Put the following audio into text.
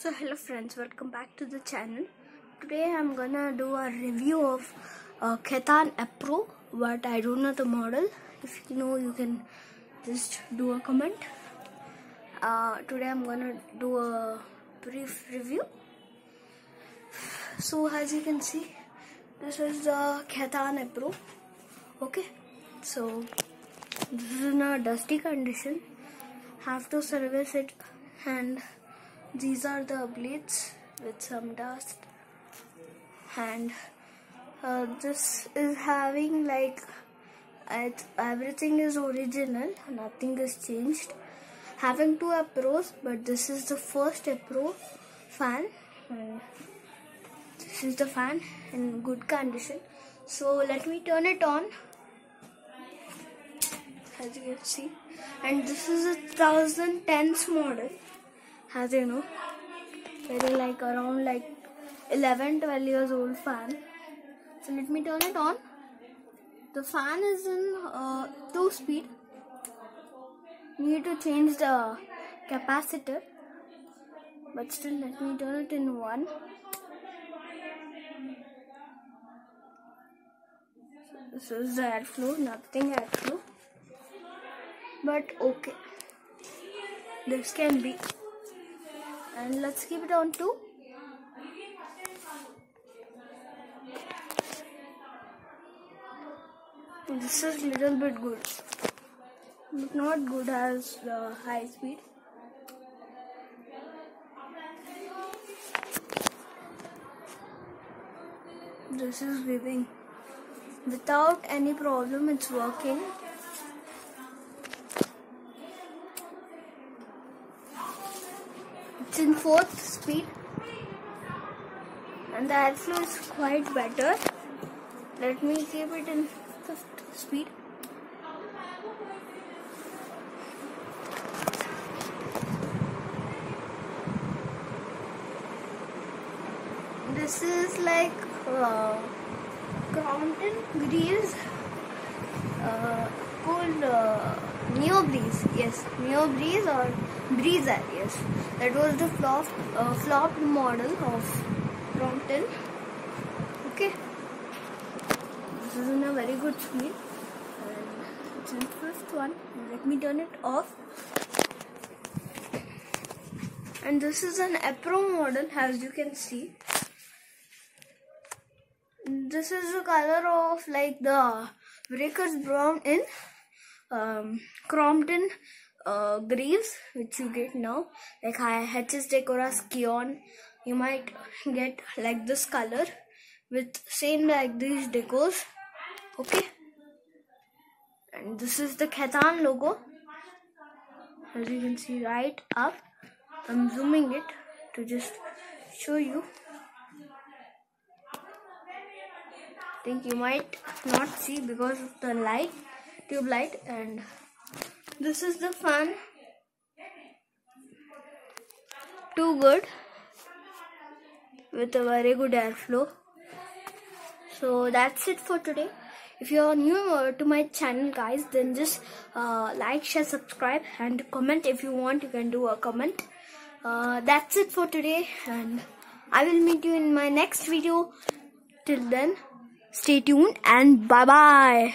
So hello friends, welcome back to the channel. Today I'm gonna do a review of Khaitan epro, but I don't know the model. If you know, you can just do a comment. Today I'm gonna do a brief review. So as you can see, this is the Khaitan epro. Okay, so this is in a dusty condition. Have to service it, and these are the blades with some dust, and this is having like everything is original, nothing is changed. Having two epros, but this is the first epro fan, and this is the fan in good condition. So let me turn it on. As you can see, and this is a 2010s model. As you know, very like around like 11-12 years old fan. So let me turn it on. The fan is in 2-speed. Need to change the capacitor, but still let me turn it in 1. So this is the airflow, nothing airflow, but okay, this can be. And let's keep it on 2. This is little bit good, but not good as the high speed. This is living without any problem. It's working. It's in 4th speed, and the airflow is quite better. Let me keep it in 5th speed. This is like Crompton Breeze called Neo Breeze. Yes, Neo Breeze or Breezer. Yes, that was the flopped model of Crompton. Okay, this is in a very good speed, and it's in 5th one. Let me turn it off. And this is an epro model, as you can see. This is the color of like the breakers brown in Crompton Greaves, which you get now. Like HS Decora Skion, you might get like this color with same like these decors. Okay, and this is the Khaitan logo, as you can see right up. I'm zooming it to just show you. I think you might not see because of the light, tube light. And this is the fan. Too good, with a very good airflow. So that's it for today. If you are new to my channel, guys, then just like, share, subscribe, and comment. If you want, you can do a comment. That's it for today, and I will meet you in my next video. Till then, stay tuned and bye bye.